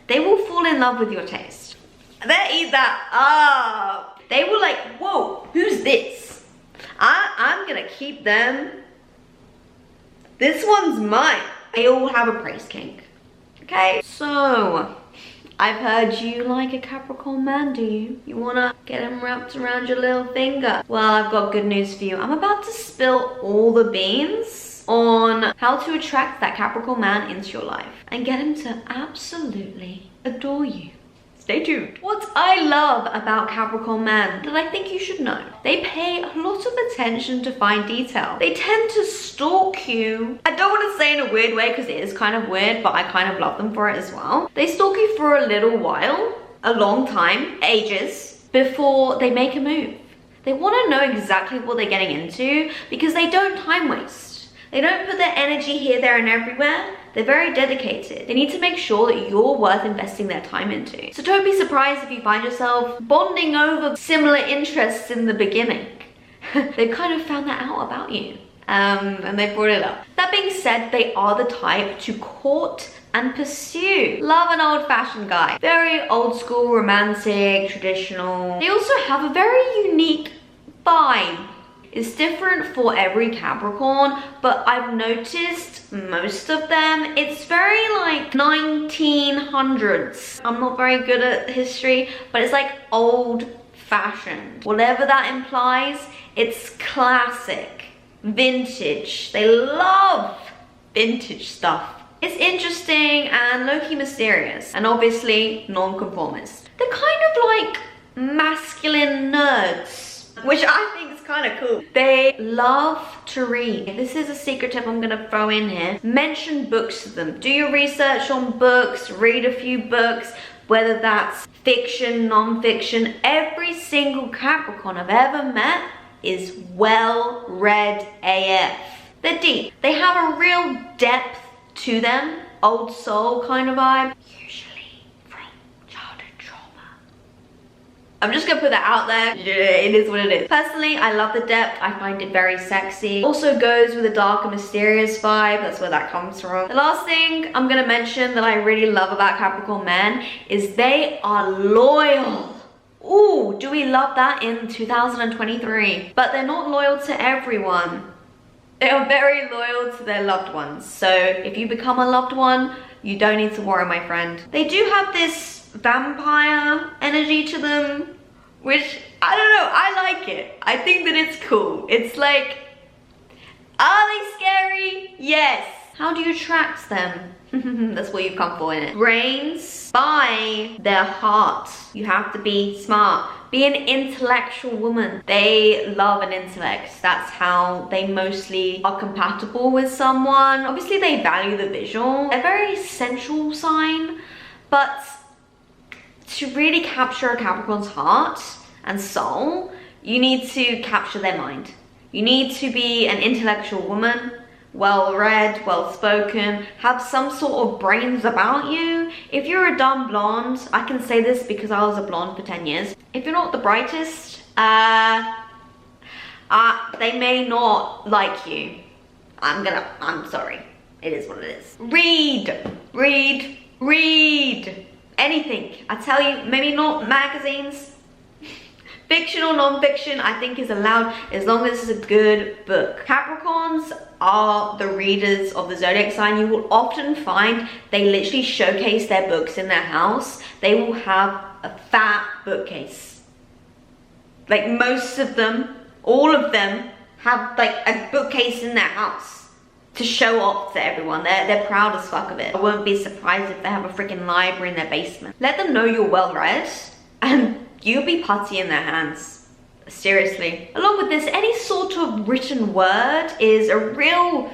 They will fall in love with your taste. They eat that up. They will like, whoa, who's this? I'm gonna keep them. This one's mine. They all have a praise kink. Okay, so I've heard you like a Capricorn man, do you? You wanna get him wrapped around your little finger? Well, I've got good news for you. I'm about to spill all the beans on how to attract that Capricorn man into your life and get him to absolutely adore you. Stay tuned. What I love about Capricorn men that I think you should know, they pay a lot of attention to fine detail. They tend to stalk you. I don't want to say in a weird way because it is kind of weird, but I kind of love them for it as well. They stalk you for a little while, a long time, ages, before they make a move. They want to know exactly what they're getting into because they don't time waste. They don't put their energy here, there, and everywhere. They're very dedicated. They need to make sure that you're worth investing their time into. So don't be surprised if you find yourself bonding over similar interests in the beginning. They've kind of found that out about you. And they brought it up. That being said, they are the type to court and pursue. Love an old-fashioned guy. Very old school, romantic, traditional. They also have a very unique vibe. It's different for every Capricorn, but I've noticed most of them, it's very like 1900s. I'm not very good at history, but it's like old-fashioned. Whatever that implies, it's classic, vintage. They love vintage stuff. It's interesting and low-key mysterious, and obviously non-conformist. They're kind of like masculine nerds, which I think is kind of cool. They love to read. This is a secret tip I'm gonna throw in here. Mention books to them. Do your research on books, read a few books, whether that's fiction, non-fiction. Every single Capricorn I've ever met is well-read AF. They're deep. They have a real depth to them, old soul kind of vibe. Usually from childhood trauma. I'm just gonna put that out there. Yeah, it is what it is. Personally, I love the depth. I find it very sexy. Also goes with a dark and mysterious vibe. That's where that comes from. The last thing I'm gonna mention that I really love about Capricorn men is they are loyal. Ooh, do we love that in 2023? But they're not loyal to everyone. They are very loyal to their loved ones. So if you become a loved one, you don't need to worry, my friend. They do have this vampire energy to them, which, I don't know, I like it. I think that it's cool. It's like, are they scary? Yes. How do you attract them? That's what you've come for, innit? Brains by their heart. You have to be smart. Be an intellectual woman. They love an intellect. That's how they mostly are compatible with someone. Obviously, they value the visual. They're a very sensual sign, but to really capture a Capricorn's heart and soul, you need to capture their mind. You need to be an intellectual woman, well-read, well-spoken, have some sort of brains about you. If you're a dumb blonde, I can say this because I was a blonde for 10 years. If you're not the brightest, they may not like you. I'm sorry. It is what it is. Read, read, read. Anything. I tell you, maybe not magazines. Fiction or non-fiction, I think is allowed as long as it's a good book. Capricorns are the readers of the zodiac sign. You will often find they literally showcase their books in their house. They will have a fat bookcase. Like most of them, all of them have like a bookcase in their house to show off to everyone. They're proud as fuck of it. I won't be surprised if they have a freaking library in their basement. Let them know you're well read and you'll be putty in their hands. Seriously. Along with this, any sort of written word is a real,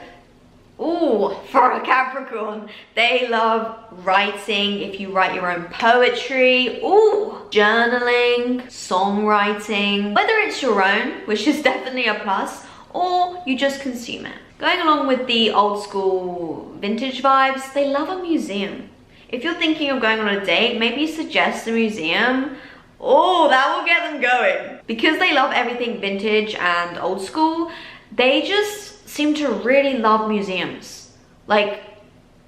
ooh, for a Capricorn. They love writing. If you write your own poetry, ooh, journaling, songwriting, whether it's your own, which is definitely a plus, or you just consume it. Going along with the old school vintage vibes, they love a museum. If you're thinking of going on a date, maybe suggest a museum. Oh, that will get them going. Because they love everything vintage and old school, they just seem to really love museums. Like,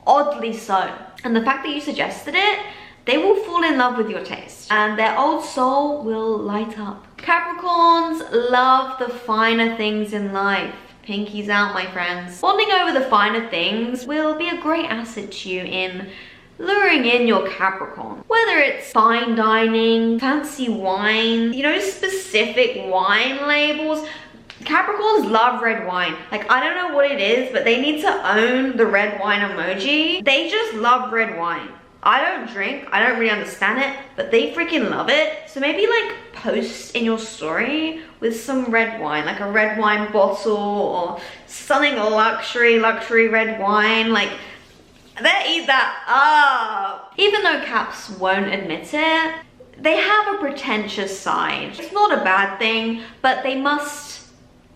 oddly so. And the fact that you suggested it They will fall in love with your taste and their old soul will light up. Capricorns love the finer things in life. Pinkies out, my friends. Bonding over the finer things will be a great asset to you in luring in your Capricorn. Whether it's fine dining, fancy wine, you know, specific wine labels. Capricorns love red wine. Like, I don't know what it is, but they need to own the red wine emoji. They just love red wine. I don't drink, I don't really understand it, but they freaking love it. So maybe like post in your story with some red wine, like a red wine bottle or something luxury red wine. Like, they eat that up. Even though Caps won't admit it, they have a pretentious side. It's not a bad thing, but they must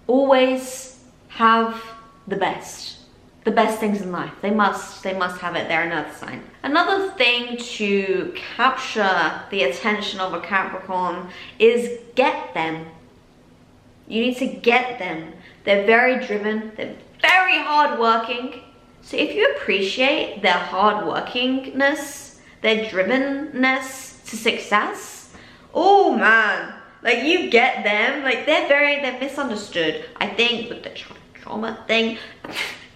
always have the best things in life. They must have it. They're another sign. Another thing to capture the attention of a Capricorn is get them. You need to get them. They're very driven. They're very hardworking. So if you appreciate their hardworkingness, their drivenness to success, oh man, like you get them. Like they're misunderstood. I think with the trauma thing.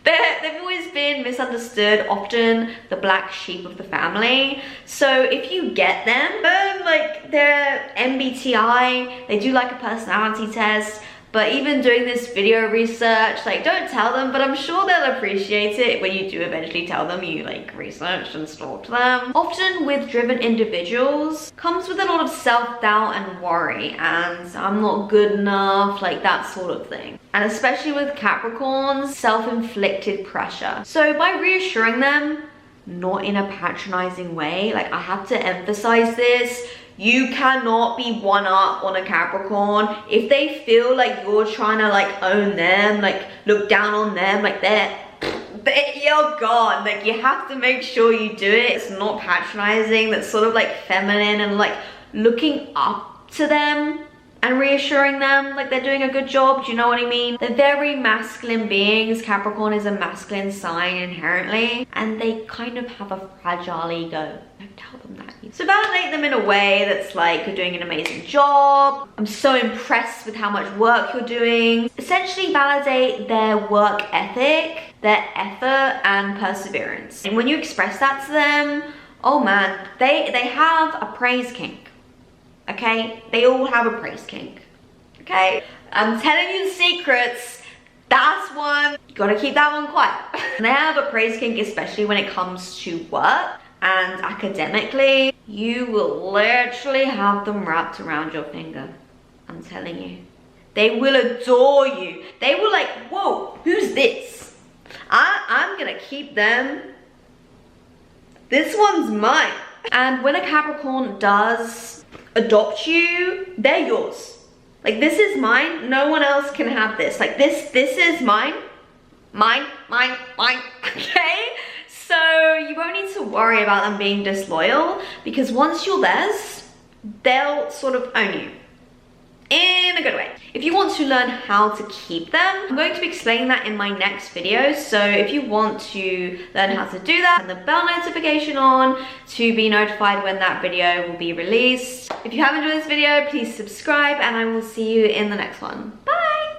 They've always been misunderstood, often the black sheep of the family. So if you get them, like they're MBTI, they do like a personality test, but even doing this video research, like don't tell them, but I'm sure they'll appreciate it when you do eventually tell them you like researched and stalked them. Often with driven individuals comes with a lot of self-doubt and worry and I'm not good enough, like that sort of thing. And especially with Capricorns, self-inflicted pressure. So by reassuring them, not in a patronizing way, like I have to emphasize this, you cannot be one up on a Capricorn. If they feel like you're trying to like own them, like look down on them, like you're gone. Like you have to make sure you do it. It's not patronizing, that's sort of like feminine and like looking up to them and reassuring them like they're doing a good job. Do you know what I mean? They're very masculine beings. Capricorn is a masculine sign inherently, and they kind of have a fragile ego. Don't tell them that. So validate them in a way that's like, you're doing an amazing job. I'm so impressed with how much work you're doing. Essentially validate their work ethic, their effort and perseverance. And when you express that to them, oh man, they have a praise kink. Okay, they all have a praise kink. Okay, I'm telling you the secrets. That's one. You gotta keep that one quiet. They have a praise kink, especially when it comes to work and academically. You will literally have them wrapped around your finger. I'm telling you. They will adore you. They will like, whoa, who's this? I'm gonna keep them. This one's mine. And when a Capricorn does adopt you, they're yours. Like, this is mine, no one else can have this. Like this is mine, mine, okay? So you won't need to worry about them being disloyal, because once you're theirs, they'll sort of own you in a good way. If you want to learn how to keep them, I'm going to be explaining that in my next video. So if you want to learn how to do that, turn the bell notification on to be notified when that video will be released. If you have enjoyed this video, please subscribe and I will see you in the next one.